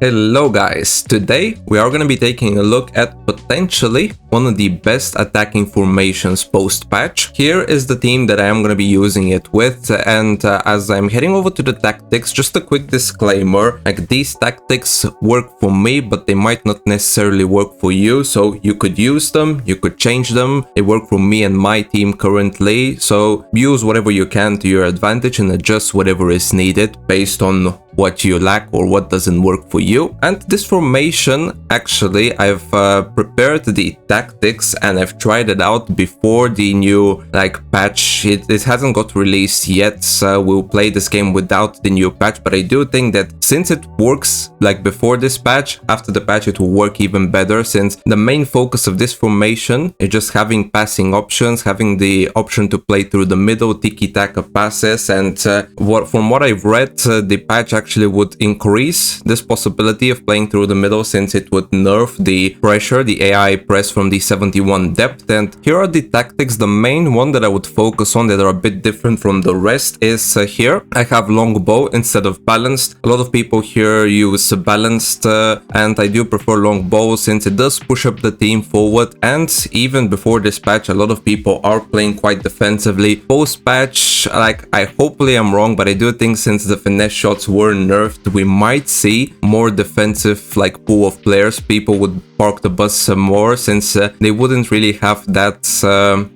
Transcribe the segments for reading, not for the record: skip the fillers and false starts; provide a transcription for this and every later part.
Hello guys, today we are going to be taking a look at potentially one of the best attacking formations post-patch. Here is the team that I am going to be using it with, and as I'm heading over to the tactics, just a quick disclaimer, like these tactics work for me, but they might not necessarily work for you, so you could use them, you could change them. They work for me and my team currently, so use whatever you can to your advantage and adjust whatever is needed based on what you lack or what doesn't work for you. And this formation, actually, I've prepared the tactics and I've tried it out before the new patch. It hasn't got released yet, so we'll play this game without the new patch, but I do think that since it works before this patch, after the patch it will work even better, since the main focus of this formation is just having passing options, having the option to play through the middle, tiki-taka passes, and from what I've read, the patch actually would increase this possibility of playing through the middle, since it would nerf the pressure, the AI press from the 71 depth. And here are the tactics. The main one that I would focus on that are a bit different from the rest is here I have long bow instead of balanced. A lot of people here use balanced, and I do prefer long bow since it does push up the team forward, and even before this patch a lot of people are playing quite defensively. Post patch, hopefully I'm wrong, but I do think since the finesse shots were nerfed, we might see more defensive pool of players. People would park the bus some more, since they wouldn't really have that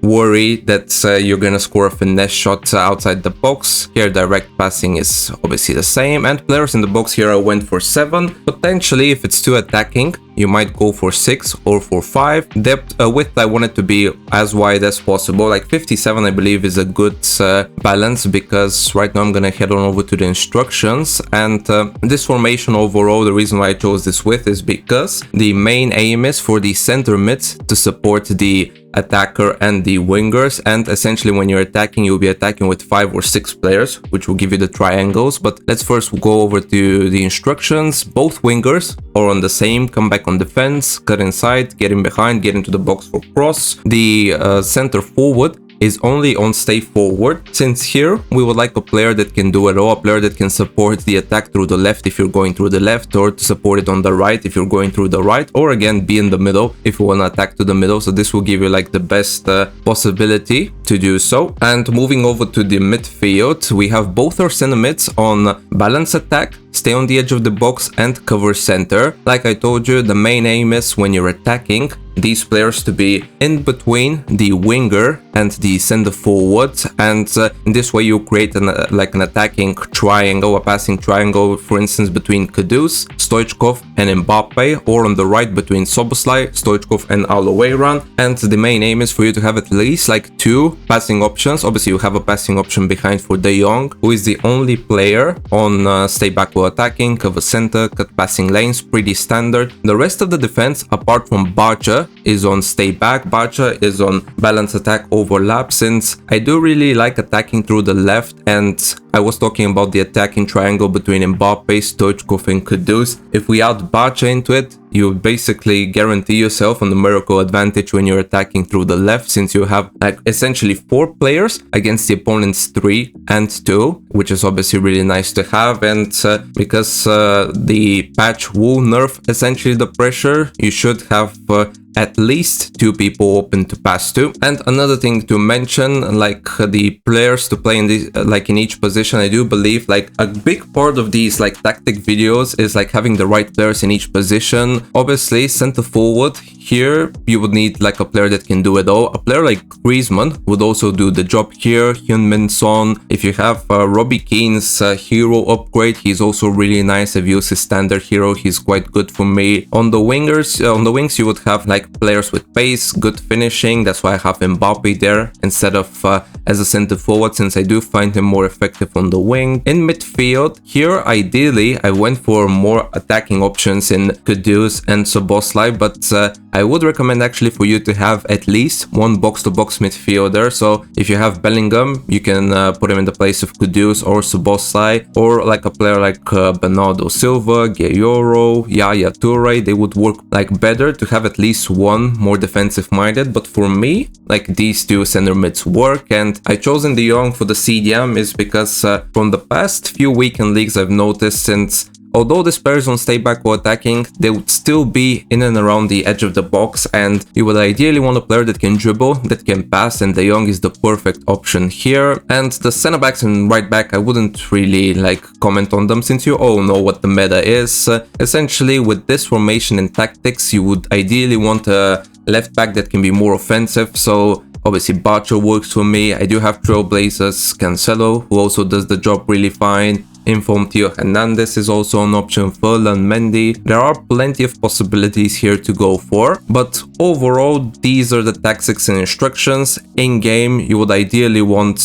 worry that you're gonna score a finesse shot outside the box. Here direct passing is obviously the same, and players in the box here I went for 7. Potentially if it's too attacking you might go for 6 or for 5. Depth, width I want it to be as wide as possible, 57 I believe is a good balance, because right now I'm gonna head on over to the instructions. And this formation overall, the reason why I chose this width is because the main aim is for the center mids to support the attacker and the wingers, and essentially when you're attacking you'll be attacking with 5 or 6 players, which will give you the triangles. But let's first go over to the instructions. Both wingers are on the same: come back on defense, cut inside, get in behind, get into the box for cross. The center forward is only on stay forward, since here we would like a player that can do it all, a player that can support the attack through the left if you're going through the left, or to support it on the right if you're going through the right, or again be in the middle if you want to attack to the middle. So this will give you the best possibility to do so. And moving over to the midfield, we have both our center mids on balance attack, stay on the edge of the box, and cover center. Like I told you, the main aim is when you're attacking these players to be in between the winger and the center forward, and in this way you create an attacking triangle, a passing triangle, for instance between Kudus, Stoichkov and Mbappe, or on the right between Soboslai, Stoichkov and Aloweiran. And the main aim is for you to have at least 2 passing options. Obviously you have a passing option behind for De Jong, who is the only player on stay back while attacking, cover center, cut passing lanes, pretty standard. The rest of the defense apart from Barca is on stay back. Barca is on balance attack overlap, since I do really like attacking through the left, and I was talking about the attacking triangle between Mbappe, Stoichkov and Kudus. If we add Barca into it, you basically guarantee yourself a numerical advantage when you're attacking through the left, since you have essentially 4 players against the opponent's 3 and 2, which is obviously really nice to have. And because the patch will nerf essentially the pressure, you should have at least 2 people open to pass to. And another thing to mention, the players to play in this, in each position, I do believe a big part of these tactic videos is having the right players in each position. Obviously center forward, here you would need a player that can do it all. A player like Griezmann would also do the job here. Heung-min Son. If you have Robbie Keane's hero upgrade, he's also really nice. I've used his standard hero, he's quite good for me. On the wingers, on the wings you would have players with pace, good finishing. That's why I have Mbappe there instead of as a center forward, since I do find him more effective on the wing. In midfield, here ideally I went for more attacking options in Kudus and Soboslai, but I would recommend actually for you to have at least one box-to-box midfielder. So if you have Bellingham, you can put him in the place of Kudus or Szoboszlai, or a player like Bernardo Silva, Guerrero, Yaya Toure. They would work better to have at least one more defensive-minded. But for me, these 2 center mids work, and I chosen De Jong for the CDM is because from the past few weekend leagues I've noticed, since although these players don't stay back while attacking, they would still be in and around the edge of the box, and you would ideally want a player that can dribble, that can pass, and De Jong is the perfect option here. And the center backs and right back, I wouldn't really comment on them since you all know what the meta is. Essentially, with this formation and tactics, you would ideally want a left back that can be more offensive, so obviously Bacho works for me. I do have Trailblazers, Cancelo, who also does the job really fine. Inform Theo Hernandez is also an option, Ferland Mendy. There are plenty of possibilities here to go for, but overall these are the tactics and instructions. In game you would ideally want,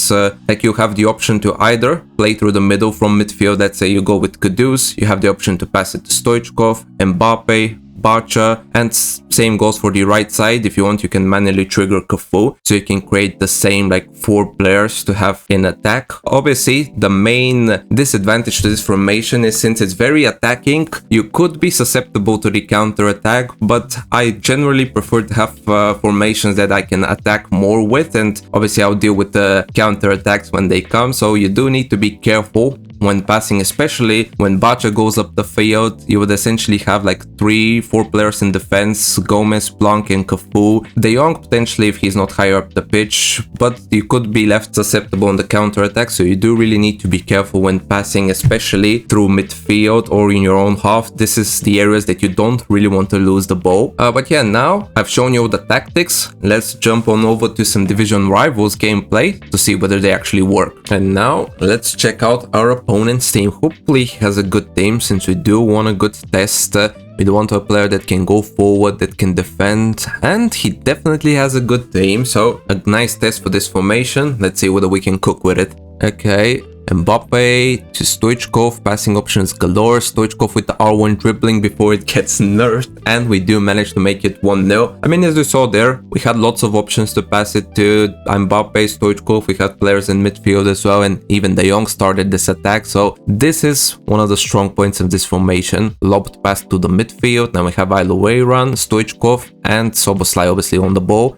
you have the option to either play through the middle from midfield. Let's say you go with Kudus, you have the option to pass it to Stoichkov, Mbappe, Bacha, and same goes for the right side. If you want, you can manually trigger Cafu, so you can create the same 4 players to have in attack. Obviously, the main disadvantage to this formation is since it's very attacking, you could be susceptible to the counter attack, but I generally prefer to have formations that I can attack more with, and obviously I'll deal with the counter attacks when they come, so you do need to be careful when passing, especially when Bacha goes up the field. You would essentially have 3-4 players in defense, Gomez, Blanc and Cafu. De Jong potentially if he's not higher up the pitch, but you could be left susceptible on the counter attack, so you do really need to be careful when passing, especially through midfield or in your own half. This is the areas that you don't really want to lose the ball. But yeah, now I've shown you all the tactics. Let's jump on over to some Division Rivals gameplay to see whether they actually work. And now let's check out our opponent's team. Hopefully he has a good team, since we do want a good test. We do want a player that can go forward, that can defend, and he definitely has a good team, so a nice test for this formation. Let's see whether we can cook with it. Okay, Mbappe to Stoichkov, passing options galore. Stoichkov with the R1 dribbling before it gets nerfed, and we do manage to make it 1-0. I mean, as you saw there, we had lots of options to pass it to. Mbappe, Stoichkov, we had players in midfield as well, and even De Jong started this attack, so this is one of the strong points of this formation. Lobbed pass to the midfield, now we have Iloeiran, Stoichkov and Soboslai obviously on the ball.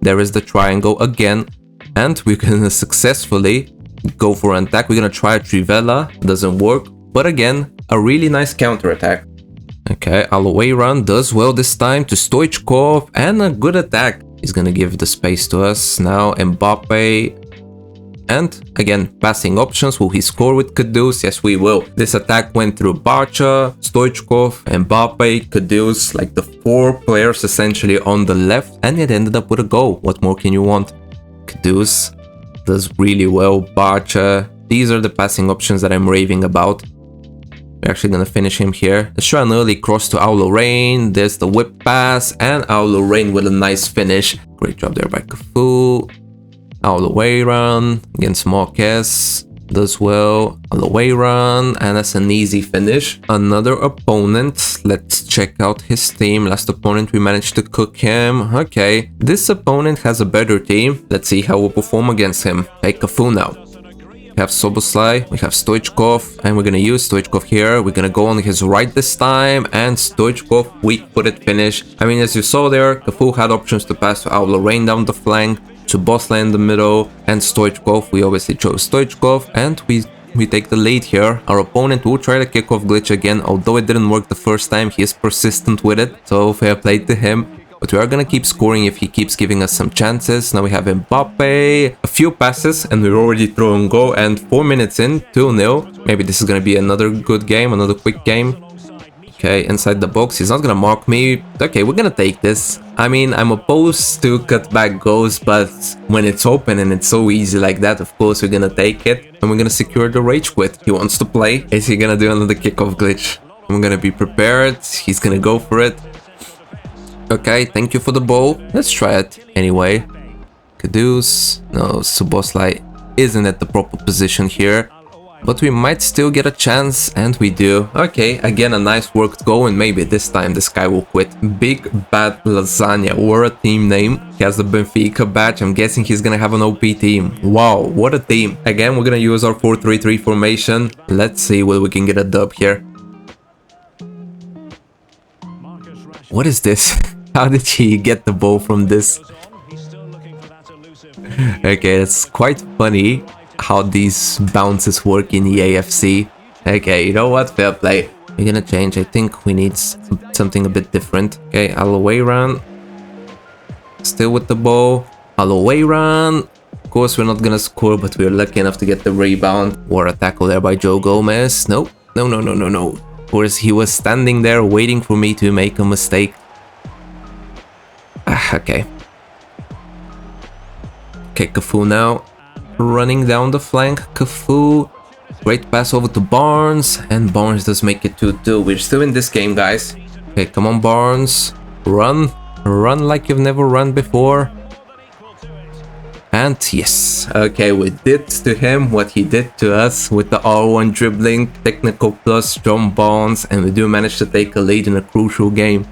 There is the triangle again, and we're gonna successfully go for an attack. We're gonna try a Trivela, doesn't work, but again, a really nice counter attack. Okay, Iloeiran does well this time to Stoichkov, and a good attack. He's gonna give the space to us. Now Mbappe, and again, passing options. Will he score with Kudus? Yes, we will. This attack went through Bacha, Stoichkov, Mbappe, Kudus, the 4 players essentially on the left, and it ended up with a goal. What more can you want? Kudus does really well, Bacha. These are the passing options that I'm raving about. We're actually gonna finish him here. Let's try an early cross to Iloeiran. There's the whip pass, and Iloeiran with a nice finish. Great job there by Cafu. Iloeiran against Marquez, does well. Iloeiran, and that's an easy finish. Another opponent. Let's check out his team. Last opponent, we managed to cook him. Okay, this opponent has a better team. Let's see how we'll perform against him. Take Cafu now. We have Soboslai, we have Stoichkov, and we're gonna use Stoichkov here. We're gonna go on his right this time, and Stoichkov, weak-footed finish. I mean, as you saw there, Cafu had options to pass to Iloeiran down the flank, to Soboslai in the middle, and Stoichkov. We obviously chose Stoichkov, and we take the lead here. Our opponent will try the kickoff glitch again, although it didn't work the first time. He is persistent with it, so fair play to him. But we are gonna keep scoring if he keeps giving us some chances. Now we have Mbappe, a few passes, and we're already throwing goal, and 4 minutes in, 2-0. Maybe this is gonna be another good game, another quick game. Okay, inside the box, he's not gonna mark me. Okay, we're gonna take this. I mean, I'm opposed to cutback goals, but when it's open and it's so easy like that, of course we're gonna take it. And we're gonna secure the rage quit. He wants to play. Is he gonna do another kickoff glitch? I'm gonna be prepared. He's gonna go for it. Okay, thank you for the ball. Let's try it anyway. Kudus. No, Soboslai isn't at the proper position here. But we might still get a chance, and we do. Okay, again a nice worked goal, and maybe this time this guy will quit. Big Bad Lasagna, what a team name. He has the Benfica badge. I'm guessing he's gonna have an OP team. Wow, what a team. Again, we're gonna use our 4-3-3 formation. Let's see whether we can get a dub here. What is this? How did he get the ball from this? Okay, it's quite funny how these bounces work in the AFC. Okay, you know what? Fair play. We're gonna change. I think we need something a bit different. Okay, away run. Still with the ball. Away run. Of course, we're not gonna score, but we're lucky enough to get the rebound. Or a tackle there by Joe Gomez. Nope. No, no, no, no, no. Of course, he was standing there waiting for me to make a mistake. Okay. Okay, Cafu now. Running down the flank. Cafu. Great pass over to Barnes. And Barnes does make it 2-2. We're still in this game, guys. Okay, come on, Barnes. Run. Run like you've never run before. And yes, okay, we did to him what he did to us with the R1 dribbling, technical plus, strong bonds, and we do manage to take a lead in a crucial game.